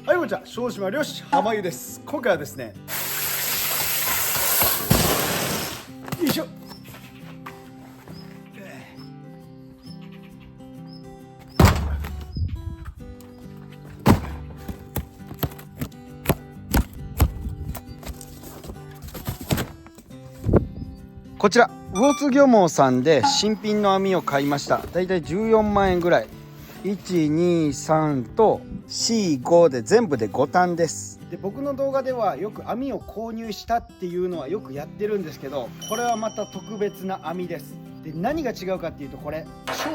はい、こんにちは、小島漁師浜湯です。今回はですね、よいしょ。こちら魚津漁網さんで新品の網を買いました。だいたい14万円ぐらい。123と C5 で全部で5単です。で、僕の動画ではよく網を購入したっていうのはよくやってるんですけど、これはまた特別な網です。で、何が違うかっていうと、これ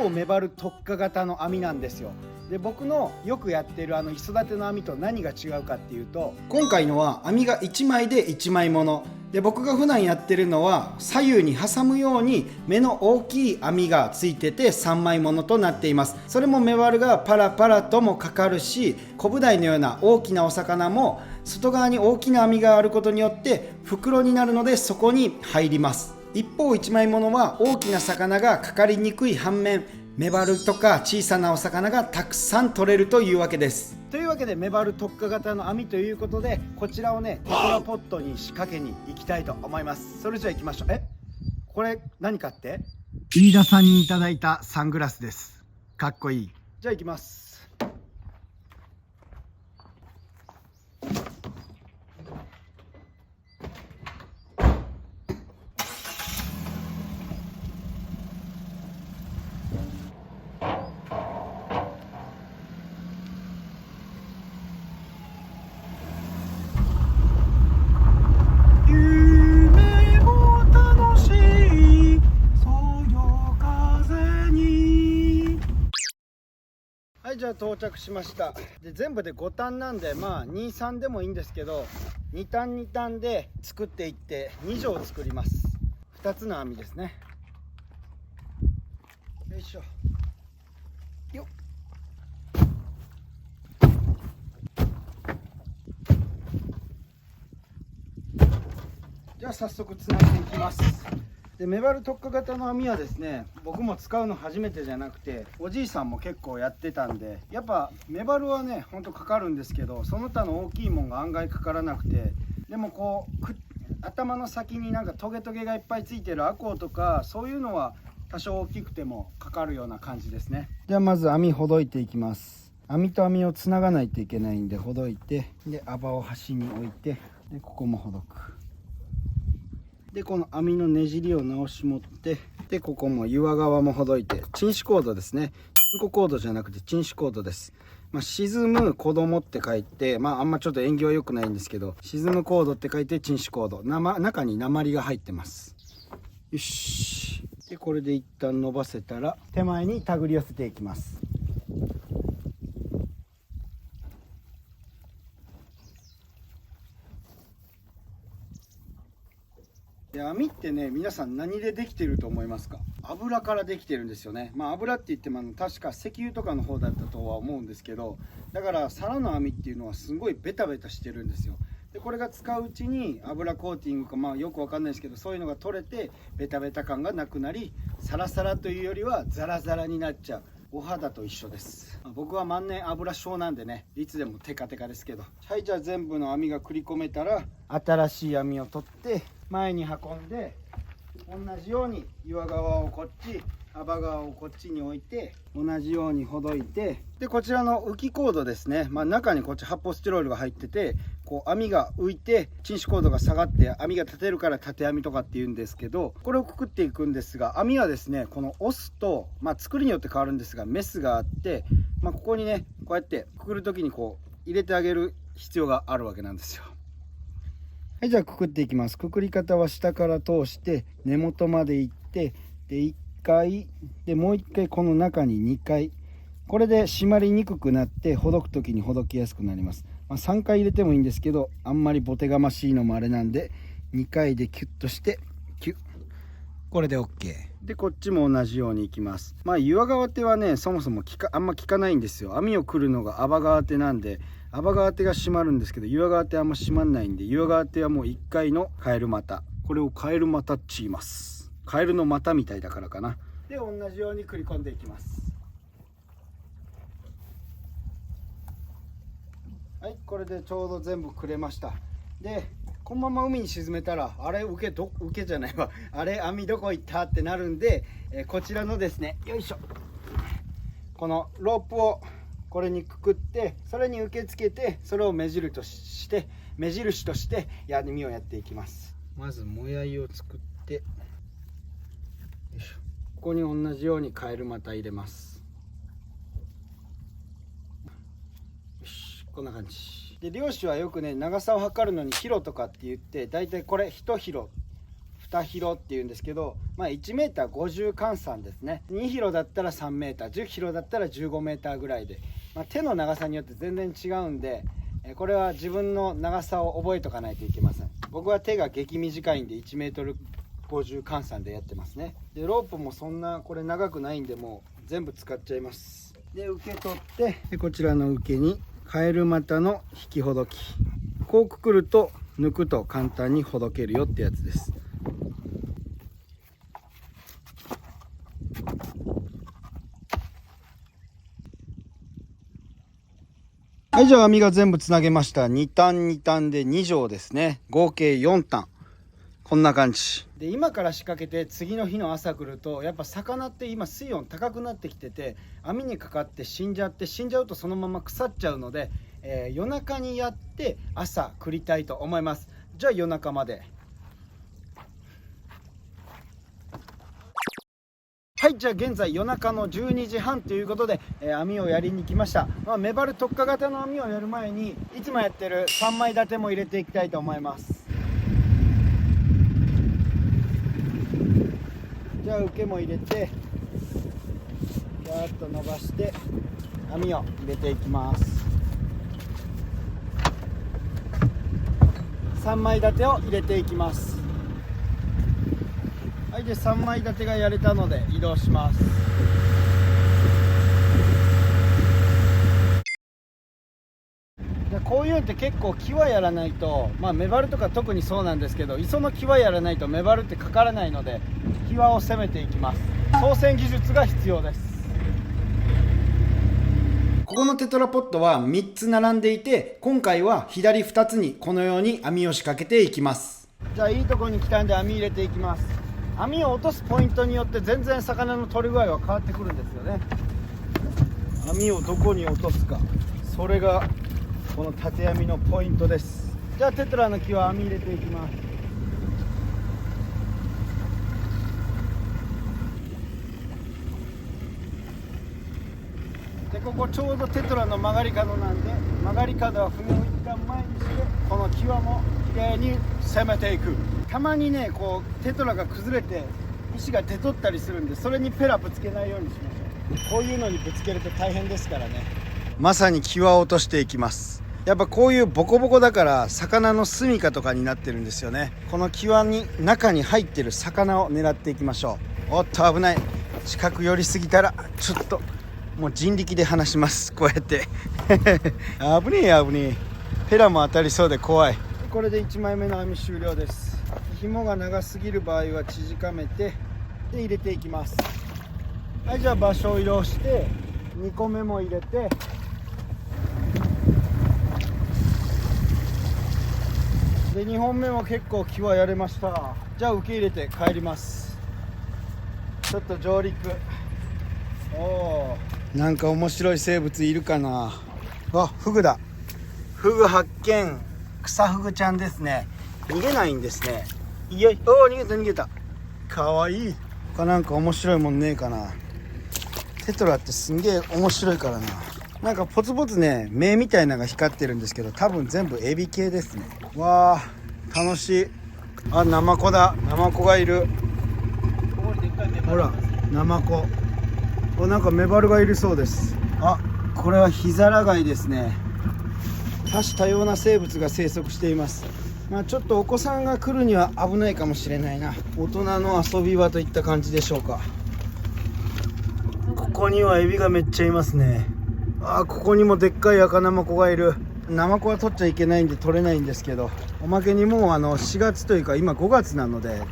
超メバル特化型の網なんですよ。で、僕のよくやってる磯立ての網と何が違うかっていうと、今回のは網が1枚で1枚もので、僕が普段やってるのは左右に挟むように目の大きい網がついてて3枚ものとなっています。それもメバルがパラパラともかかるし、コブダイのような大きなお魚も外側に大きな網があることによって袋になるので、そこに入ります。一方1枚ものは大きな魚がかかりにくい反面、メバルとか小さなお魚がたくさん取れるというわけです。というわけで、メバル特化型の網ということで、こちらをね、テトラポットに仕掛けに行きたいと思います。それじゃあ行きましょう。これ何かって？飯田さんにいただいたサングラスです。かっこいい。じゃあ行きます。はい、じゃあ到着しました。で、全部で5単なんで、まあ2、3でもいいんですけど、2単2単で作っていって2錠作ります。2つの網ですね。よいしょ。よっ。じゃあ早速つないでいきます。で、メバル特化型の網はですね、僕も使うの初めてじゃなくて、おじいさんも結構やってたんで、やっぱメバルはね、ほんとかかるんですけど、その他の大きいもんが案外かからなくて、でもこう頭の先になんかトゲトゲがいっぱいついてるアコウとか、そういうのは多少大きくてもかかるような感じですね。じゃあまず網ほどいていきます。網と網をつながないといけないんで、ほどいて、で幅を端に置いて、でここもほどく。で、この網のねじりを直し持って、でここも岩側もほどいて、沈止コードですね。沈固コードじゃなくて沈止コードです。沈む子供って書いて、あんまちょっと縁起は良くないんですけど、沈むコードって書いて沈止コード。中に鉛が入ってます。よし。でこれで一旦伸ばせたら、手前に手繰り寄せていきます。で、網ってね、皆さん何でできてると思いますか？油からできてるんですよね。油って言っても確か石油とかの方だったとは思うんですけど、だから皿の網っていうのはすごいベタベタしてるんですよ。でこれが使ううちに油コーティングか、よくわかんないですけど、そういうのが取れてベタベタ感がなくなり、サラサラというよりはザラザラになっちゃう。お肌と一緒です。僕は万年油症なんでね、いつでもテカテカですけど。はい、じゃあ全部の網が繰り込めたら、新しい網を取って前に運んで、同じように岩側をこっち、幅側をこっちに置いて、同じようにほどいて、でこちらの浮きコードですね、中にこっち発泡スチロールが入ってて、こう網が浮いて沈止コードが下がって網が立てるから縦網とかっていうんですけど、これをくくっていくんですが、網はですね、このオスと、作りによって変わるんですが、メスがあって、ここにね、こうやってくくる時にこう入れてあげる必要があるわけなんですよ。はい、じゃあくくっていきます。くくり方は下から通して根元まで行って、で1回でもう1回この中に2回、これで締まりにくくなってほどく時にほどきやすくなります。3回入れてもいいんですけど、あんまりボテがましいのもあれなんで、2回でキュッとしてキュッ、これで OK で、こっちも同じようにいきます。岩側手はね、そもそもあんま効かないんですよ。網をくるのがアバ側手なんで、アバ側手が締まるんですけど、岩側手はあんま締まんないんで、岩側手はもう1回のカエル股、これをカエル股って言います。カエルの股みたいだからかな。で同じように繰り込んでいきます。はい、これでちょうど全部くれました。でこのまま海に沈めたら、あれ受けじゃないわあれ網どこ行ったってなるんで、こちらのですね、よいしょ、このロープをこれにくくって、それに受け付けて、それを目印として網をやっていきます。まずもやいを作って、よいしょ、ここに同じようにカエル股入れます。よし、こんな感じで、漁師はよくね、長さを測るのにヒロとかって言って、だいたいこれ1ヒロ2ヒロっていうんですけど、1メーター50換算ですね。2ヒロだったら3メーター、10ヒロだったら15メーターぐらいで、手の長さによって全然違うんで、これは自分の長さを覚えとかないといけません。僕は手が激短いんで1メートル50換算でやってますね。でロープもそんなこれ長くないんで、もう全部使っちゃいます。で受け取って、でこちらの受けにカエル股の引きほどき、こうくくると抜くと簡単にほどけるよってやつです。はい、じゃあ網が全部つなげました。2単2単で2錠ですね。合計4単。こんな感じで、今から仕掛けて次の日の朝来ると、やっぱ魚って今水温高くなってきてて、網にかかって死んじゃうとそのまま腐っちゃうので、夜中にやって朝来りたいと思います。じゃあ夜中まで。はい、じゃあ現在夜中の12時半ということで、網をやりに来ました。メバル特化型の網をやる前に、いつもやってる3枚立ても入れていきたいと思います。じゃあ受けも入れて、ガーッと伸ばして網を入れていきます。3枚立てを入れていきます。はい、で3枚立てがやれたので移動します。でこういうのって結構際やらないと、メバルとか特にそうなんですけど、磯の際やらないとメバルってかからないので、際を攻めていきます。操船技術が必要です。ここのテトラポットは3つ並んでいて、今回は左2つにこのように網を仕掛けていきます。じゃあいいところに来たんで網入れていきます。網を落とすポイントによって全然魚の取り具合は変わってくるんですよね。網をどこに落とすか、それがこの縦網のポイントです。じゃあテトラの木は網入れていきます。でここちょうどテトラの曲がり角なんで、曲がり角は船を一旦前にして、この際もきれいに攻めていく。たまにね、こうテトラが崩れて石が出とったりするんで、それにペラぶつけないようにしましょう。こういうのにぶつけると大変ですからね。まさに際を落としていきます。やっぱこういうボコボコだから魚の住処とかになってるんですよね。この際に中に入ってる魚を狙っていきましょう。おっと危ない、近く寄りすぎたらちょっともう人力で離します。こうやって危ねえ危ねえ、ペラも当たりそうで怖い。これで1枚目の網終了です。紐が長すぎる場合は縮めて、で入れていきます。はい、じゃあ場所を移動して2個目も入れて、で2本目も結構際やれました。じゃあ受け入れて帰ります。ちょっと上陸。なんか面白い生物いるかな。あ、フグだ。フグ発見。クサフグちゃんですね。逃げないんですね。いや、おお、逃げた逃げた。かわいい。なんか面白いもんねえかな。テトラってすんげえ面白いからな。なんかポツポツね、目みたいなのが光ってるんですけど、多分全部エビ系ですね。わあ、楽しい。あ、ナマコだ。ナマコがいる。ほら、ナマコ。なんかメバルがいるそうです。あ、これはヒザラガイですね。多種多様な生物が生息しています。ちょっとお子さんが来るには危ないかもしれないな。大人の遊び場といった感じでしょうか。ここにはエビがめっちゃいますね。ここにもでっかい赤ナマコがいる。ナマコは取っちゃいけないんで取れないんですけど、おまけにもう4月というか今5月なので、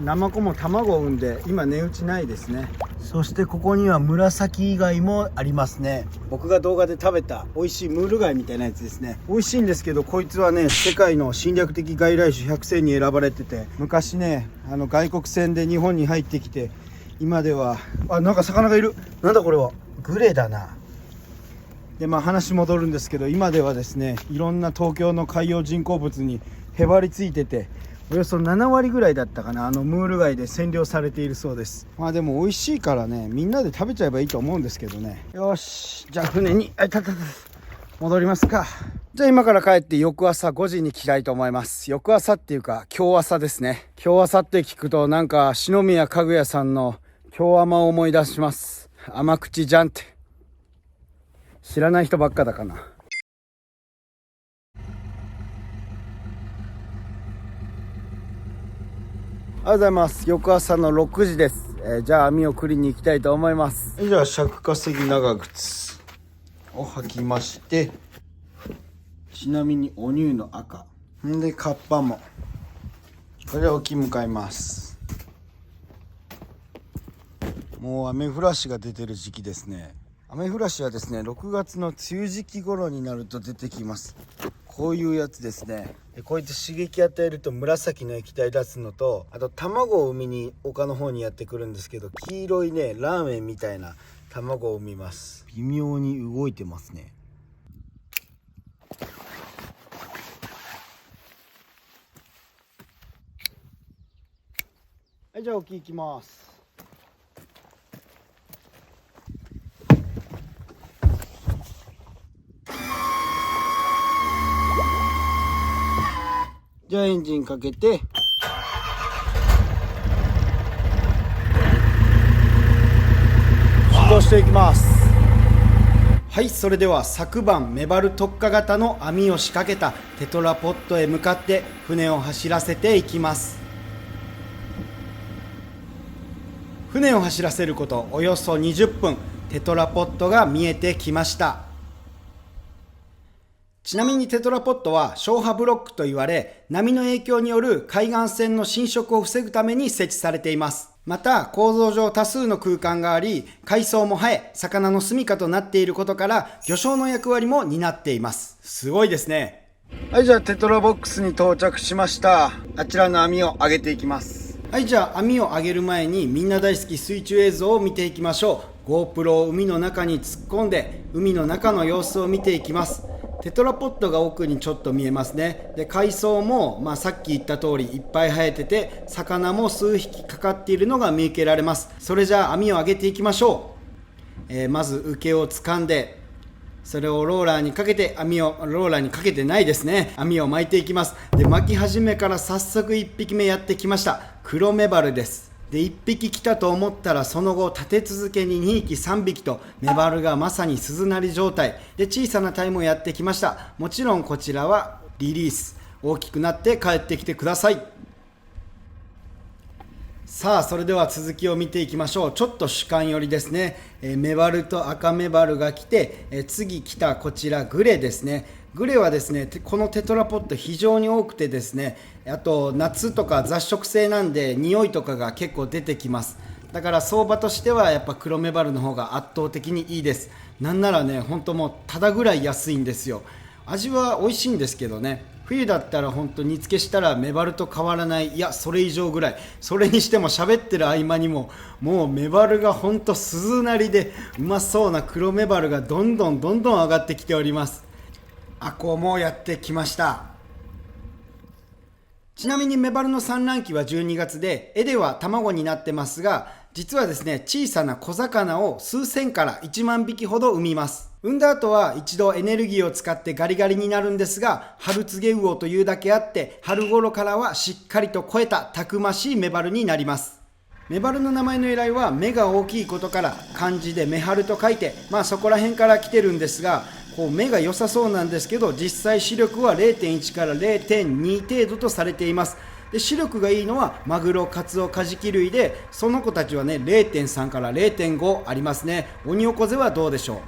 ナマコも卵を産んで今値打ちないですね。そしてここには紫貝もありますね。僕が動画で食べた美味しいムール貝みたいなやつですね。美味しいんですけど、こいつはね世界の侵略的外来種100選に選ばれてて、昔ね外国船で日本に入ってきて、今ではなんか魚がいる。なんだこれは。グレだな。で話戻るんですけど、今ではですねいろんな東京の海洋人工物にへばりついてて、およそ7割ぐらいだったかな、ムール貝で占領されているそうです。でも美味しいからね、みんなで食べちゃえばいいと思うんですけどね。よし、じゃあ船に戻りますか。じゃあ今から帰って翌朝5時に来たいと思います。翌朝っていうか今日朝ですね。今日朝って聞くとなんか篠宮家具屋さんの今日甘を思い出します。甘口じゃんって。知らない人ばっかだかな。おはようございます。翌朝の6時です。じゃあ網を繰りに行きたいと思います。じゃあ尺稼ぎ長靴を履きまして、ちなみにお乳の赤でカッパもこれで沖向かいます。もう雨降らしが出てる時期ですね。雨降らしはですね6月の梅雨時期頃になると出てきます。こういうやつですね。こうやって刺激与えると紫の液体出すのと、あと卵を産みに丘の方にやってくるんですけど、黄色いねラーメンみたいな卵を産みます。微妙に動いてますね。はい、じゃあ沖行きます。じゃあエンジンかけて出動していきます。はい、それでは昨晩メバル特化型の網を仕掛けたテトラポットへ向かって船を走らせていきます。船を走らせることおよそ20分、テトラポットが見えてきました。ちなみにテトラポットは消波ブロックと言われ、波の影響による海岸線の浸食を防ぐために設置されています。また構造上多数の空間があり、海藻も生え魚の住処となっていることから魚礁の役割も担っています。すごいですね。はい、じゃあテトラボックスに到着しました。あちらの網を上げていきます。はい、じゃあ網を上げる前にみんな大好き水中映像を見ていきましょう。 GoPro を海の中に突っ込んで海の中の様子を見ていきます。テトラポットが奥にちょっと見えますね。で海藻も、さっき言った通りいっぱい生えてて、魚も数匹かかっているのが見受けられます。それじゃあ網を上げていきましょう。まず受けを掴んで、それをローラーにかけて、ローラーにかけてないですね、網を巻いていきます。で巻き始めから早速1匹目やってきました。黒メバルです。で1匹来たと思ったら、その後立て続けに2匹3匹とメバルがまさに鈴なり状態で小さなタイもやってきました。もちろんこちらはリリース、大きくなって帰ってきてください。さあそれでは続きを見ていきましょう。ちょっと主観寄りですね。メバルと赤メバルが来て、次来たこちらグレですね。グレはですねこのテトラポット非常に多くてですね、あと夏とか雑食性なんで匂いとかが結構出てきます。だから相場としてはやっぱ黒メバルの方が圧倒的にいいです。なんならね本当もうただぐらい安いんですよ。味は美味しいんですけどね、冬だったら本当煮付けしたらメバルと変わらない、いやそれ以上ぐらい。それにしても喋ってる合間にももうメバルが本当鈴なりでうまそうな黒メバルがどんどん上がってきております。アコもやってきました。ちなみにメバルの産卵期は12月で、絵では卵になってますが、実はですね小さな小魚を数千から1万匹ほど産みます。産んだ後は一度エネルギーを使ってガリガリになるんですが、春告げ魚というだけあって春頃からはしっかりと肥えたたくましいメバルになります。メバルの名前の由来は目が大きいことから漢字でメハルと書いて、そこら辺から来てるんですが、目が良さそうなんですけど、実際視力は 0.1 から 0.2 程度とされています。で視力がいいのはマグロ、カツオ、カジキ類で、その子たちはね 0.3 から 0.5 ありますね。オニオコゼはどうでしょう。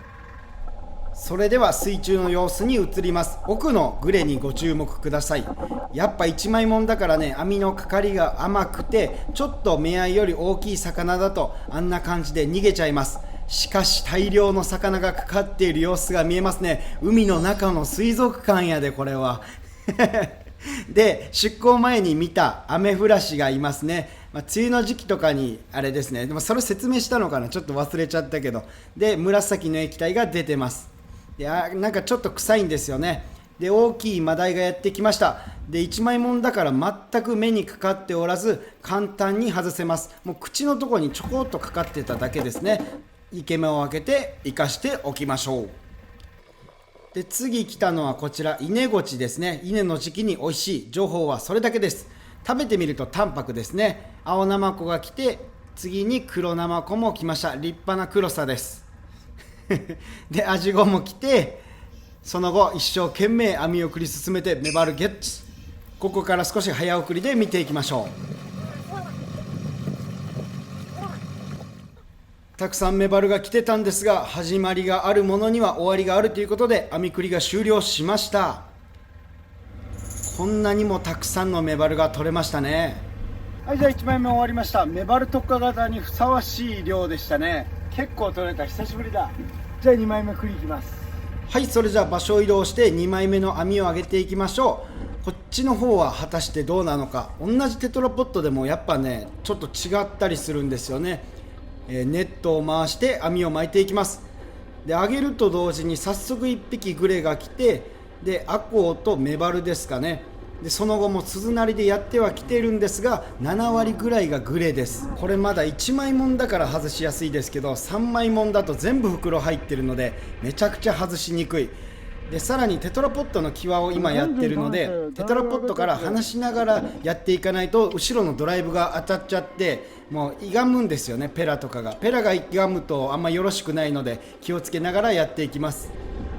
それでは水中の様子に移ります。奥のグレにご注目ください。やっぱ一枚もんだからね、網のかかりが甘くて、ちょっと目合いより大きい魚だとあんな感じで逃げちゃいます。しかし大量の魚がかかっている様子が見えますね。海の中の水族館やで、これはで、出港前に見たアメフラシがいますね。梅雨の時期とかにあれですね。でもそれ説明したのかな、ちょっと忘れちゃったけど。で、紫の液体が出てます。で、なんかちょっと臭いんですよね。で、大きいマダイがやってきました。で、一枚もんだから全く目にかかっておらず、簡単に外せます。もう口のところにちょこっとかかってただけですね。イケメンを開けて生かしておきましょう。で、次来たのはこちら、稲ごちですね。稲の時期に美味しい。情報はそれだけです。食べてみると淡白ですね。青ナマコが来て、次に黒ナマコも来ました。立派な黒さですで、アジゴも来て、その後一生懸命網を繰り進めてメバルゲッツ。ここから少し早送りで見ていきましょう。たくさんメバルが来てたんですが、始まりがあるものには終わりがあるということで、網繰りが終了しました。こんなにもたくさんのメバルが取れましたね。はい、じゃあ1枚目終わりました。メバル特化型にふさわしい量でしたね。結構取れた。久しぶりだ。じゃあ2枚目繰りいきます。はい、それじゃあ場所を移動して2枚目の網を上げていきましょう。こっちの方は果たしてどうなのか。同じテトラポットでもやっぱね、ちょっと違ったりするんですよね。ネットを回して網を巻いていきます。で、上げると同時に早速1匹グレが来て、で、アコウとメバルですかね。で、その後も鈴なりでやってはきてるんですが、7割ぐらいがグレです。これまだ1枚もんだから外しやすいですけど、3枚もんだと全部袋入ってるのでめちゃくちゃ外しにくい。で、さらにテトラポットの際を今やってるので、テトラポットから離しながらやっていかないと後ろのドライブが当たっちゃって、もういがむんですよね。ペラとかがいがむとあんまよろしくないので、気をつけながらやっていきます。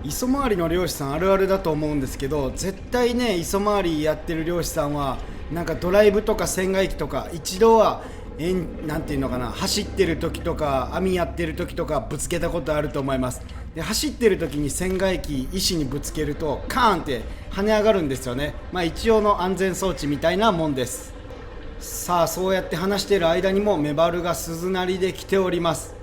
磯回りの漁師さんあるあるだと思うんですけど、絶対ね、磯回りやってる漁師さんはなんかドライブとか船外機とか一度はなんていうのかな、走ってる時とか網やってる時とかぶつけたことあると思います。で、走ってる時に船外機石にぶつけるとカーンって跳ね上がるんですよね。一応の安全装置みたいなもんです。さあ、そうやって話している間にもメバルが鈴なりで来ております。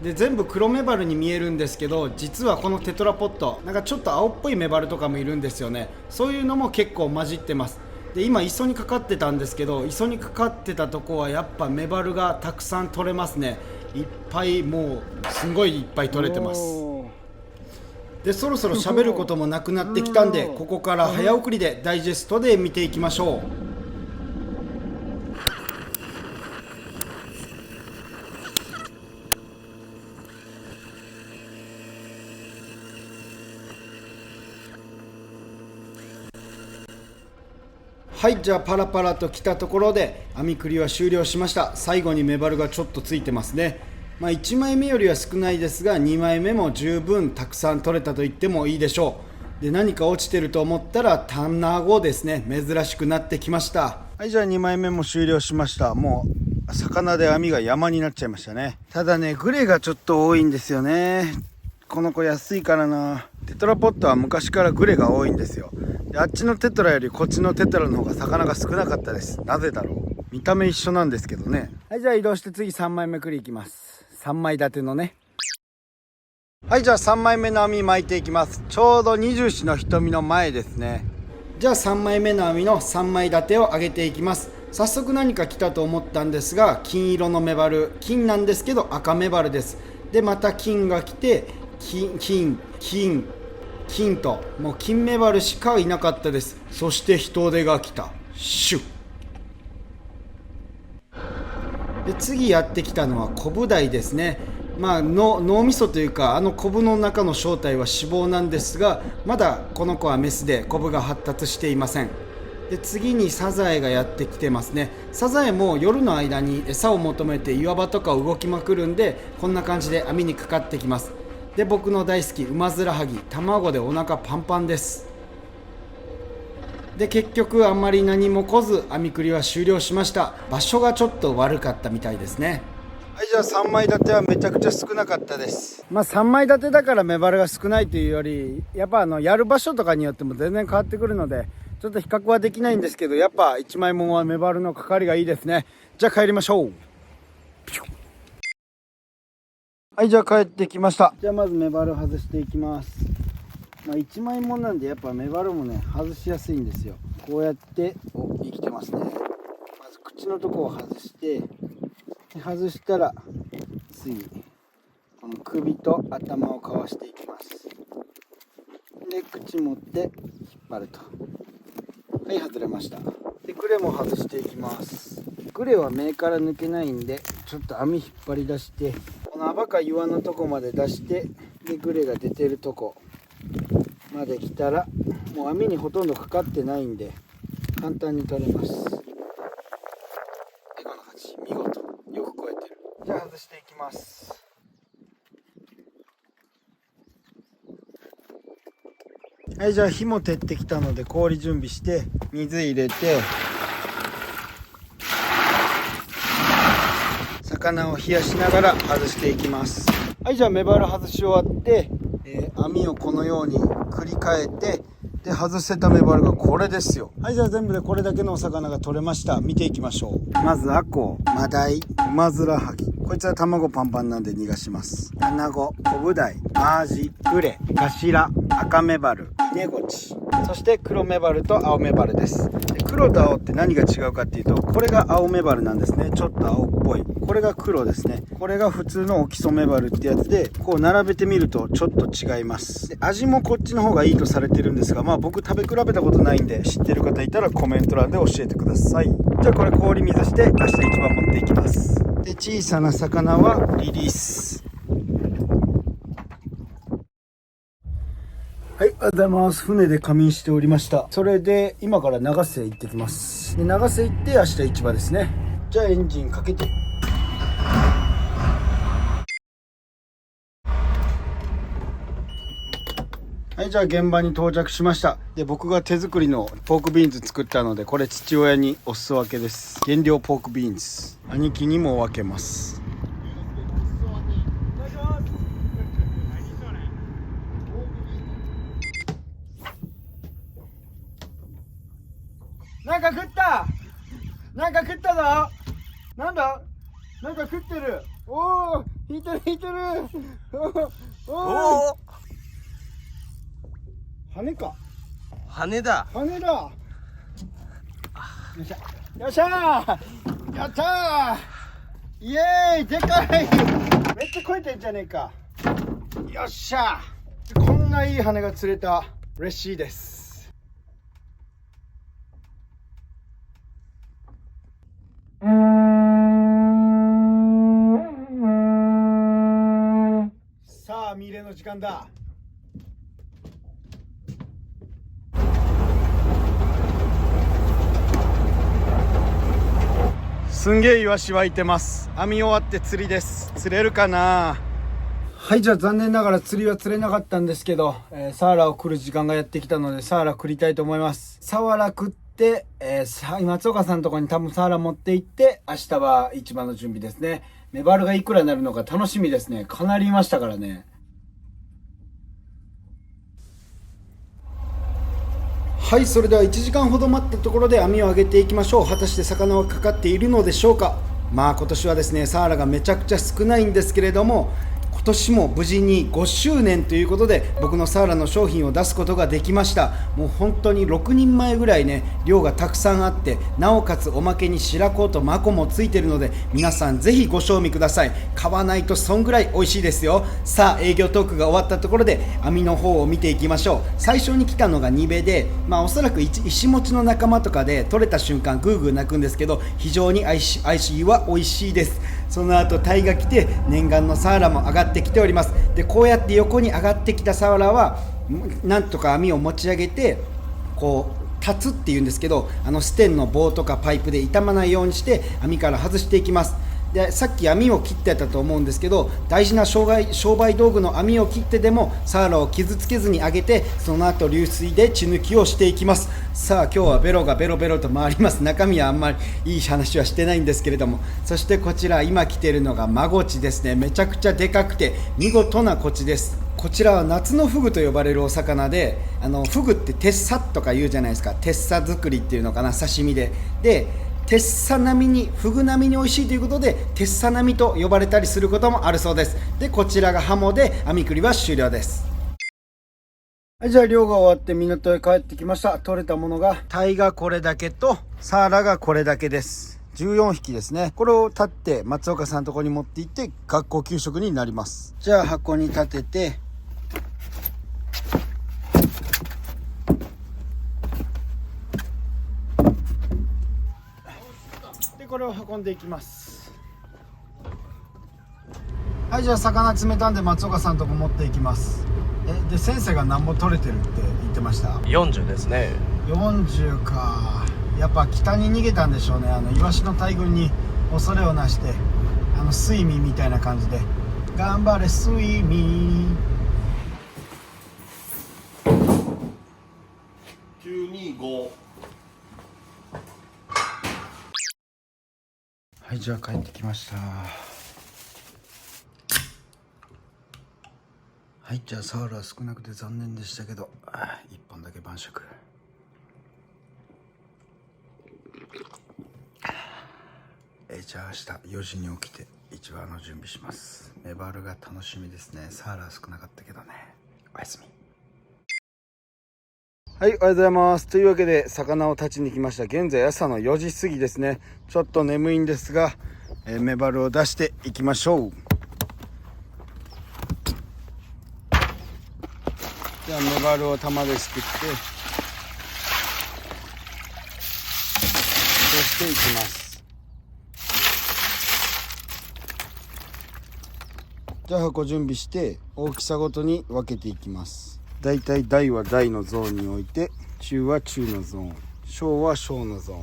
で、全部黒メバルに見えるんですけど、実はこのテトラポットなんかちょっと青っぽいメバルとかもいるんですよね。そういうのも結構混じってます。で、今磯にかかってたんですけど、磯にかかってたとこはやっぱメバルがたくさん取れますね。いっぱい、もうすごいいっぱい取れてます。で、そろそろ喋ることもなくなってきたんで、ここから早送りでダイジェストで見ていきましょう。はい、じゃあパラパラと来たところで網繰りは終了しました。最後にメバルがちょっとついてますね。1枚目よりは少ないですが、2枚目も十分たくさん取れたと言ってもいいでしょう。で、何か落ちてると思ったら卵ですね。珍しくなってきました。はい、じゃあ2枚目も終了しました。もう魚で網が山になっちゃいましたね。ただね、グレがちょっと多いんですよね。この子安いからな。テトラポットは昔からグレが多いんですよ。で、あっちのテトラよりこっちのテトラの方が魚が少なかったです。なぜだろう。見た目一緒なんですけどね。はい、じゃあ移動して次3枚目繰りいきます。3枚立てのね。はい、じゃあ3枚目の網巻いていきます。ちょうど二十四の瞳の前ですね。じゃあ3枚目の網の3枚立てを上げていきます。早速何か来たと思ったんですが、金色のメバル、金なんですけど赤メバルです。で、また金が来て、金と、もう金メバルしかいなかったです。そして人手が来た。シュッ。で、次やってきたのはコブダイですね。脳みそというか、コブの中の正体は脂肪なんですが、まだこの子はメスでコブが発達していません。で、次にサザエがやってきてますね。サザエも夜の間に餌を求めて岩場とかを動きまくるんで、こんな感じで網にかかってきます。で、僕の大好きウマヅラハギ、卵でお腹パンパンです。で、結局あんまり何も来ず網繰りは終了しました。場所がちょっと悪かったみたいですね。はい、じゃあ3枚立てはめちゃくちゃ少なかったです。まあ3枚立てだからメバルが少ないというより、やっぱやる場所とかによっても全然変わってくるので、ちょっと比較はできないんですけど、やっぱ1枚もんはメバルのかかりがいいですね。じゃあ帰りましょう。はい、じゃあ帰ってきました。じゃあまずメバル外していきます。まあ、1枚もんなんでやっぱメバルもね外しやすいんですよ。こうやって生きてますね。まず口のとこを外して、外したら次この首と頭をかわしていきます。で口持って引っ張ると、はい、外れました。でグレも外していきます。グレは目から抜けないんでちょっと網引っ張り出して、この泡か岩のとこまで出して、でグレが出てるとこまで来たらもう網にほとんどかかってないんで簡単に取れます。でこんな感じ、見事よく超えてる。じゃあ外していきます。はい、じゃあ火も照ってきたので氷準備して水入れて魚を冷やしながら外していきます。はい、じゃあメバル外し終わって、網をこのように繰り返ってで外せたメバルがこれですよ。はい、じゃあ全部でこれだけのお魚が取れました。見ていきましょう。まずアコウ、マダイ、ウマヅラハギ、こいつは卵パンパンなんで逃がします。アナゴ、コブダイ、マアジ、グレ、ガシラ、赤メバル、イネゴチ、そして黒メバルと青メバルです。で黒と青って何が違うかっていうと、これが青メバルなんですね。ちょっと青っぽい。これが黒ですね。これが普通のオキソメバルってやつで、こう並べてみるとちょっと違います。で味もこっちの方がいいとされてるんですが、まあ僕食べ比べたことないんで、知ってる方いたらコメント欄で教えてください。じゃあこれ氷水して明日一番持っていきます。で小さな魚はリリース。はい、ありがとうございます。船で仮眠しておりました。それで今から長瀬行ってきます。で長瀬行って明日市場ですね。じゃあエンジンかけて。はい、じゃあ現場に到着しました。で僕が手作りのポークビーンズ作ったので、これ父親にお裾分けです。原料ポークビーンズ、兄貴にも分けます。なんか食った、なんか食ったぞ。なんだ、なんか食ってる。おお、引いてる引いてる。おお、羽か。羽だ。羽だ。よっしゃよっしゃー、やったー、イエーイ、でかい。めっちゃ超えてんじゃねえか。よっしゃー、こんないい羽が釣れた。嬉しいです。さあ見入れの時間だ。すんげえイワシ湧いてます。網終わって釣りです。釣れるかな。はい、じゃあ残念ながら釣りは釣れなかったんですけど、サワラを食る時間がやってきたのでサワラ食りたいと思います。サワラ食って、松岡さんのところに多分サワラ持って行って、明日は市場の準備ですね。メバルがいくらになるのか楽しみですね。かなりいましたからね。はい、それでは1時間ほど待ったところで網を上げていきましょう。果たして魚はかかっているのでしょうか。まあ今年はですねサワラがめちゃくちゃ少ないんですけれども、今年も無事に5周年ということで僕のサワラの商品を出すことができました。もう本当に6人前ぐらいね量がたくさんあって、なおかつおまけに白子とマコもついてるので、皆さんぜひご賞味ください。買わないと損ぐらい美味しいですよ。さあ営業トークが終わったところで網の方を見ていきましょう。最初に来たのがニベで、まあおそらく石持ちの仲間とかで取れた瞬間グーグー鳴くんですけど、非常にICは美味しいです。その後タイが来て念願のサワラも上がってきております。でこうやって横に上がってきたサワラはなんとか網を持ち上げてこう立つっていうんですけど、ステンの棒とかパイプで傷まないようにして網から外していきます。でさっき網を切ってたと思うんですけど、大事な商売道具の網を切ってでもサーラを傷つけずに揚げて、その後流水で血抜きをしていきます。さあ今日はベロがベロベロと回ります。中身はあんまりいい話はしてないんですけれども、そしてこちら今来ているのがマゴチですね。めちゃくちゃでかくて見事なコチです。こちらは夏のフグと呼ばれるお魚で、フグってテッサとか言うじゃないですか。テッサ作りっていうのかな、刺身で。でテッサ並みに、フグ並みに美味しいということでテッサ並みと呼ばれたりすることもあるそうです。でこちらがハモで、網繰りは終了です。はい、じゃあ漁が終わって港へ帰ってきました。取れたものがタイがこれだけとサーラがこれだけです。14匹ですね。これを立って松岡さんのところに持って行って学校給食になります。じゃあ箱に立てて、でこれを運んでいきます。はい、じゃあ魚詰めたんで松岡さんのとこ持っていきます。で先生が何本取れてるって言ってました？40ですね。40か。やっぱ北に逃げたんでしょうね。イワシの大群に恐れをなして、スイミーみたいな感じで頑張れスイミー。925。はい、じゃあ帰ってきました。はい、じゃあサーラは少なくて残念でしたけど、1本だけ晩酌。じゃあ明日4時に起きて市場の準備します。メバルが楽しみですね。サーラは少なかったけどね。おやすみ。はい、おはようございます。というわけで魚を立ちに来ました。現在朝の4時過ぎですね。ちょっと眠いんですが、メバルを出していきましょう。じゃあメバルを玉ですくって、そしていきます。じゃあ箱準備して大きさごとに分けていきます。だいたい大は大のゾーンに置いて、中は中のゾーン、小は小のゾーン。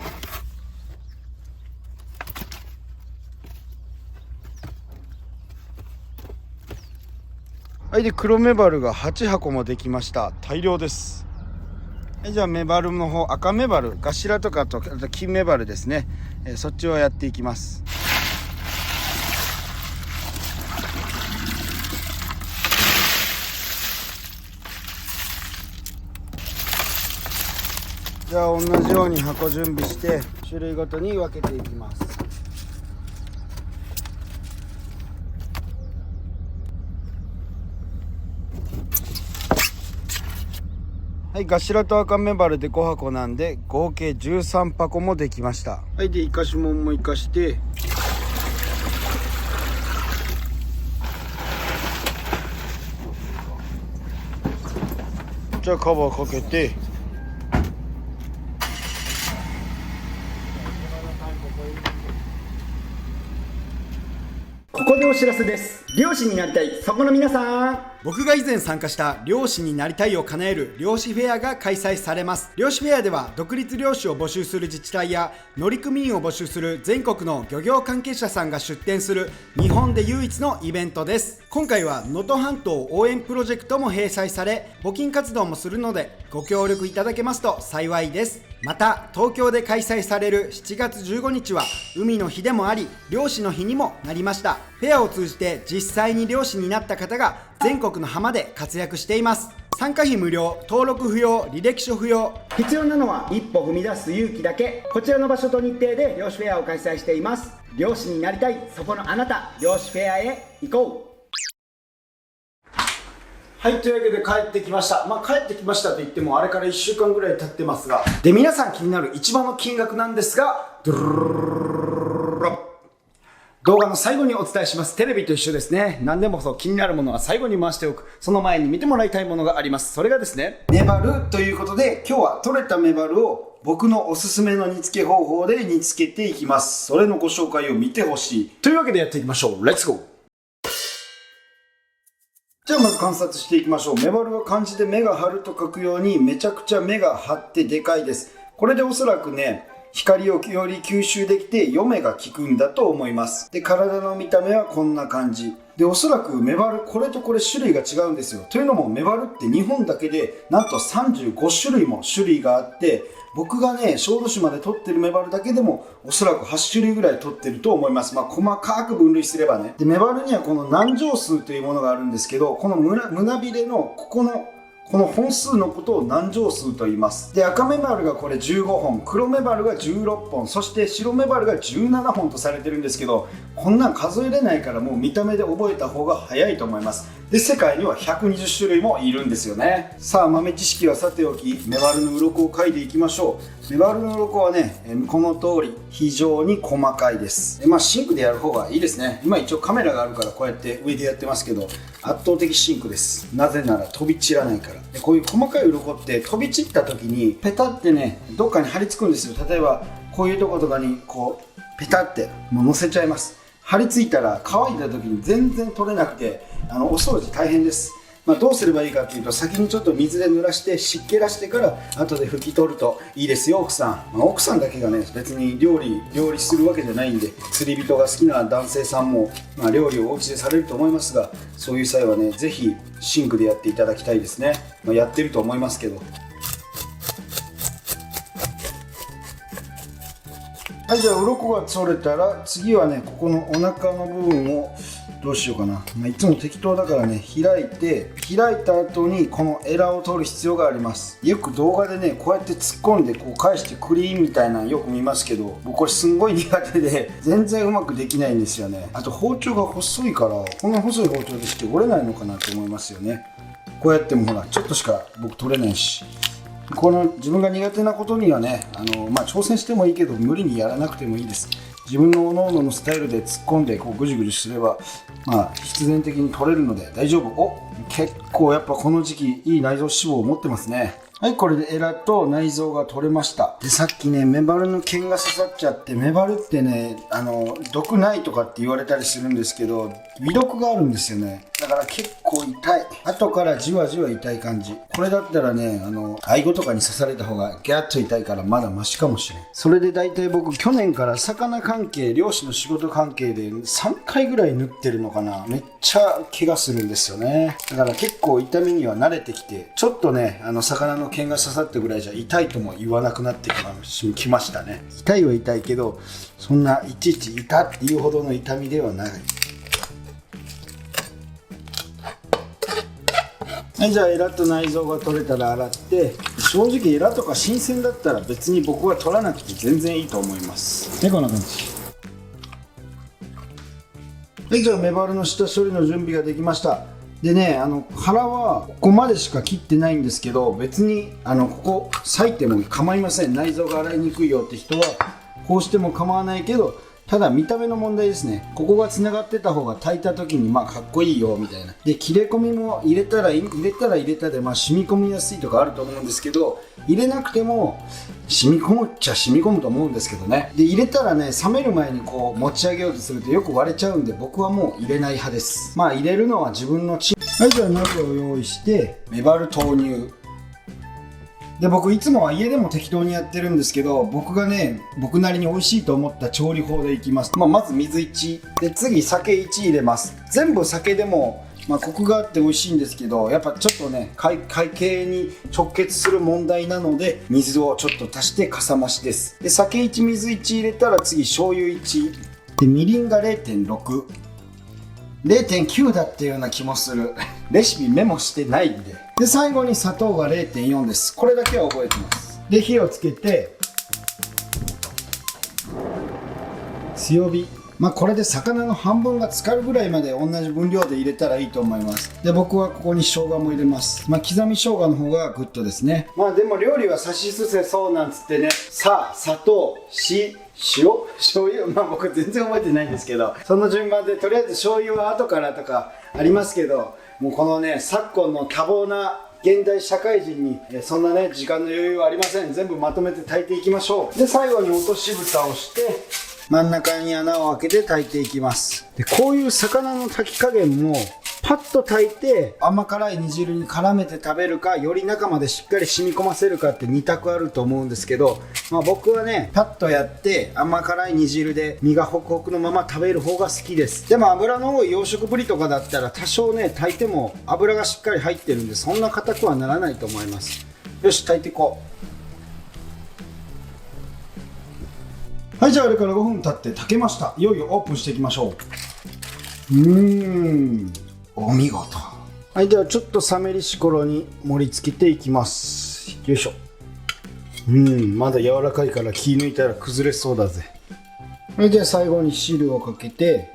はい、で黒メバルが8箱もできました。大量です。はい、じゃあメバルの方、赤メバル、ガシラとかと、あと金メバルですね、そっちをやっていきます。じゃあ同じように箱準備して種類ごとに分けていきます。はい、ガシラと赤メバルで5箱なんで合計13箱もできました。はい、でイカシモンもイカして、じゃあカバーかけて、ここでお知らせです。漁師になりたいそこの皆さん、僕が以前参加した漁師になりたいを叶える漁師フェアが開催されます。漁師フェアでは独立漁師を募集する自治体や乗組員を募集する全国の漁業関係者さんが出展する日本で唯一のイベントです。今回は能登半島応援プロジェクトも閉催され、募金活動もするのでご協力いただけますと幸いです。また東京で開催される7月15日は海の日でもあり漁師の日にもなりました。フェアを通じて実際に漁師になった方が全国の浜で活躍しています。参加費無料、登録不要、履歴書不要、必要なのは一歩踏み出す勇気だけ。こちらの場所と日程で漁師フェアを開催しています。漁師になりたいそこのあなた、漁師フェアへ行こう。はい、というわけで帰ってきました。帰ってきましたと言ってもあれから1週間ぐらい経ってますが、で皆さん気になる市場の金額なんですが、動画の最後にお伝えします。テレビと一緒ですね。何でもそう気になるものは最後に回しておく。その前に見てもらいたいものがあります。それがですね、メバルということで、今日は取れたメバルを僕のおすすめの煮付け方法で煮付けていきます。それのご紹介を見てほしい。というわけでやっていきましょう。レッツゴー。じゃあまず観察していきましょう。メバルは漢字で目が張ると書くようにめちゃくちゃ目が張ってでかいです。これでおそらくね、光をより吸収できて読めが効くんだと思います。で、体の見た目はこんな感じ。で、おそらくメバル、これとこれ種類が違うんですよ。というのもメバルって日本だけでなんと35種類も種類があって、僕がね、小豆島で取ってるメバルだけでもおそらく8種類ぐらい取ってると思います。まあ、細かく分類すればね。で、メバルにはこの軟条数というものがあるんですけど、この胸びれのこの本数のことを軟条数と言います。で、赤メバルがこれ15本、黒メバルが16本、そして白メバルが17本とされてるんですけど、こんなん数えれないからもう見た目で覚えた方が早いと思います。で、世界には120種類もいるんですよね。さあ、豆知識はさておき、メバルの鱗を描いていきましょう。メバルの鱗はね、この通り非常に細かいです。まあ、シンクでやる方がいいですね。今一応カメラがあるからこうやって上でやってますけど、圧倒的シンクです。なぜなら飛び散らないから。で、こういう細かい鱗って飛び散った時にペタってね、どっかに貼り付くんですよ。例えばこういうとことかにこうペタってもう乗せちゃいます。貼り付いたら乾いた時に全然取れなくて、お掃除大変です。まあ、どうすればいいかっていうと、先にちょっと水で濡らして湿気出してから後で拭き取るといいですよ、奥さん。まあ、奥さんだけがね、別に料理するわけじゃないんで、釣り人が好きな男性さんも、まあ、料理をお家でされると思いますが、そういう際はね、ぜひシンクでやっていただきたいですね。まあ、やってると思いますけど。はい、じゃあ鱗が取れたら次はね、ここのお腹の部分をどうしようかな。まあ、いつも適当だからね、開いた後にこのエラを取る必要があります。よく動画でね、こうやって突っ込んでこう返してクリーンみたいなのよく見ますけど、僕これすんごい苦手で全然うまくできないんですよね。あと包丁が細いから、こんな細い包丁でして折れないのかなと思いますよね。こうやってもほら、ちょっとしか僕取れないし。この自分が苦手なことにはね、まあ、挑戦してもいいけど無理にやらなくてもいいです。自分の各々のスタイルで突っ込んでこうぐじぐじすれば、まあ、必然的に取れるので大丈夫。お、結構やっぱこの時期いい内臓脂肪を持ってますね。はい、これでエラと内臓が取れました。で、さっきね、メバルの剣が刺さっちゃって、メバルってね、毒ないとかって言われたりするんですけど、微毒があるんですよね。だから結構痛い。後からじわじわ痛い感じ。これだったらね、アイゴとかに刺された方がギャッと痛いからまだマシかもしれん。それで大体僕、去年から魚関係、漁師の仕事関係で3回ぐらい縫ってるのかな。めっちゃ怪我するんですよね。だから結構痛みには慣れてきて、ちょっとね、魚の剣が刺さったぐらいじゃ痛いとも言わなくなってきましたね。痛いは痛いけど、そんないちいち痛っていうほどの痛みではない。はい、じゃあエラと内臓が取れたら洗って、正直エラとか新鮮だったら別に僕は取らなくて全然いいと思います。で、こんな感じ。はい、じゃあメバルの下処理の準備ができました。でね、腹はここまでしか切ってないんですけど、別にここ裂いても構いません。内臓が洗いにくいよって人はこうしても構わないけど、ただ見た目の問題ですね。ここがつながってた方が炊いた時にまあかっこいいよみたいな。で、切れ込みも入れたら入れたでまあ染み込みやすいとかあると思うんですけど、入れなくても染み込むっちゃ染み込むと思うんですけどね。で、入れたらね、冷める前にこう持ち上げようとするとよく割れちゃうんで、僕はもう入れない派です。まあ入れるのは自分のはい、じゃあ鍋を用意してメバル投入。で、僕いつもは家でも適当にやってるんですけど、僕なりに美味しいと思った調理法でいきます。まず水1で、次酒1入れます。全部酒でもコクがあって美味しいんですけど、やっぱちょっとね、会計に直結する問題なので、水をちょっと足してかさ増しです。で、酒1水1入れたら次醤油1で、みりんが 0.6 0.9 だっていうような気もする。レシピメモしてないんで。で、最後に砂糖が 0.4 です。これだけは覚えてます。で、火をつけて強火。これで魚の半分が浸かるぐらいまで同じ分量で入れたらいいと思います。で、僕はここに生姜も入れます。刻み生姜の方がグッドですね。でも料理はさしすせそうなんつってね、砂糖、塩、醤油、僕全然覚えてないんですけど、その順番でとりあえず醤油は後からとかありますけど、もうこのね、昨今の多忙な現代社会人にそんなね、時間の余裕はありません。全部まとめて炊いていきましょう。で、最後に落とし蓋をして真ん中に穴を開けて炊いていきます。でこういう魚の炊き加減もパッと炊いて甘辛い煮汁に絡めて食べるか、より中までしっかり染み込ませるかって2択あると思うんですけど、僕はねパッとやって甘辛い煮汁で身がホクホクのまま食べる方が好きです。でも脂の多い養殖ブリとかだったら多少ね炊いても脂がしっかり入ってるんで、そんな硬くはならないと思います。よし、炊いていこう。はい、じゃああれから5分経って炊けました。いよいよオープンしていきましょう。お見事。はい、ではちょっと冷めりし頃に盛り付けていきます。よいしょ。まだ柔らかいから気抜いたら崩れそうだぜ。はい、じゃあ最後に汁をかけて、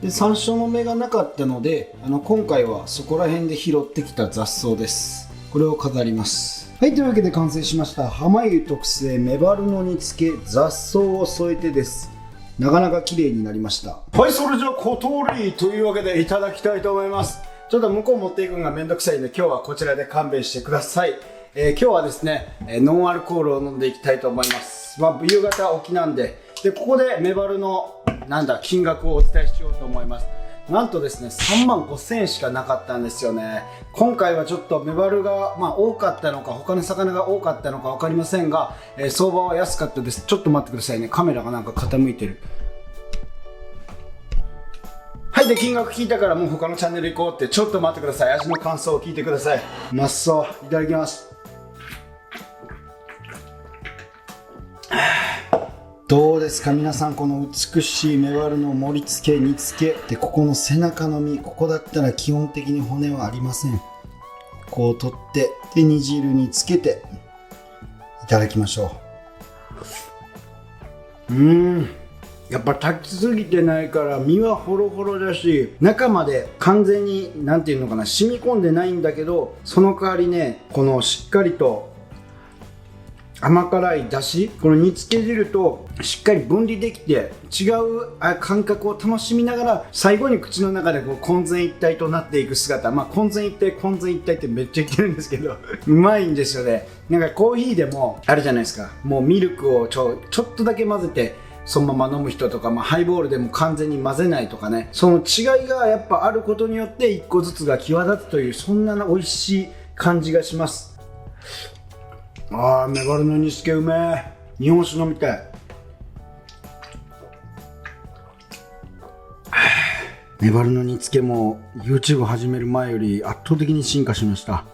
で山椒の芽がなかったので今回はそこら辺で拾ってきた雑草です。これを飾ります。はい、というわけで完成しました浜湯特製メバルの煮付け雑草を添えてです。なかなか綺麗になりました。はい、それじゃあ小通りというわけでいただきたいと思います。ちょっと向こう持っていくのがめんどくさいんで今日はこちらで勘弁してください。今日はですね、ノンアルコールを飲んでいきたいと思います。夕方起きなんで、ここでメバルの金額をお伝えしようと思います。なんとですね、3万5,000円しかなかったんですよね。今回はちょっとメバルが、多かったのか、他の魚が多かったのか分かりませんが、相場は安かったです。ちょっと待ってくださいね。カメラがなんか傾いてる。はい、で、金額聞いたからもう他のチャンネル行こうって、ちょっと待ってください。味の感想を聞いてください。うまそう。いただきます。どうですか皆さん、この美しいメバルの盛り付け煮付けで、ここの背中の身、ここだったら基本的に骨はありません。こう取ってで煮汁につけていただきましょう。やっぱ炊きすぎてないから身はホロホロだし、中まで完全に染み込んでないんだけど、その代わりね、このしっかりと甘辛いだし、この煮付け汁としっかり分離できて違う感覚を楽しみながら、最後に口の中でこう混然一体となっていく姿、混然一体ってめっちゃ言ってるんですけどうまいんですよね。コーヒーでもあるじゃないですか、もうミルクをちょっとだけ混ぜてそのまま飲む人とか、ハイボールでも完全に混ぜないとかね、その違いがやっぱあることによって一個ずつが際立つという、そんな美味しい感じがします。メバルの煮付けうめえ。日本酒飲みたい。メバルの煮付けも YouTube 始める前より圧倒的に進化しました。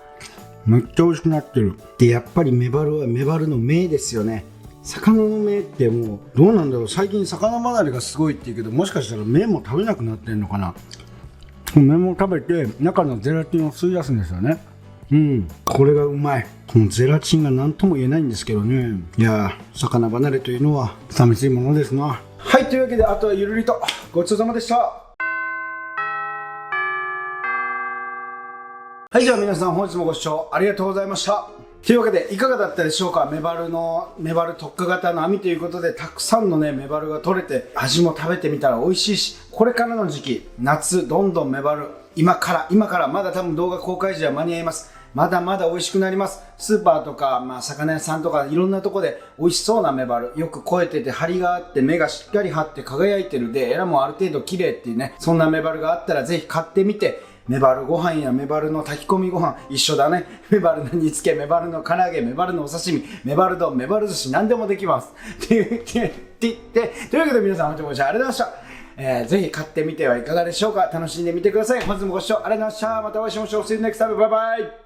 めっちゃ美味しくなってる。で、やっぱりメバルはメバルの目ですよね。魚の目ってもうどうなんだろう、最近魚離れがすごいって言うけど、もしかしたら目も食べなくなってんのかな。目も食べて中のゼラチンを吸い出すんですよね。これがうまい。このゼラチンが何とも言えないんですけどね。いやー、魚離れというのは寂しいものですな。はい、というわけであとはゆるりとごちそうさまでした。はい、じゃあ皆さん本日もご視聴ありがとうございました。というわけでいかがだったでしょうか。メバル特化型の網ということで、たくさんのねメバルが取れて、味も食べてみたら美味しいし、これからの時期夏どんどんメバル今からまだ多分動画公開時は間に合います。まだまだ美味しくなります。スーパーとか、魚屋さんとかいろんなとこで美味しそうなメバル、よく肥えてて張りがあって目がしっかり張って輝いてるで、エラもある程度綺麗っていうね、そんなメバルがあったらぜひ買ってみて、メバルご飯やメバルの炊き込みご飯一緒だね。メバルの煮付け、メバルの唐揚げ、メバルのお刺身、メバル丼、メバル寿司、何でもできます。というわけで皆さん本当にご視聴ありがとうございました。ぜひ買ってみてはいかがでしょうか。楽しんでみてください。本日もご視聴ありがとうございました。またお会いしましょう。See you next time. バイバイ。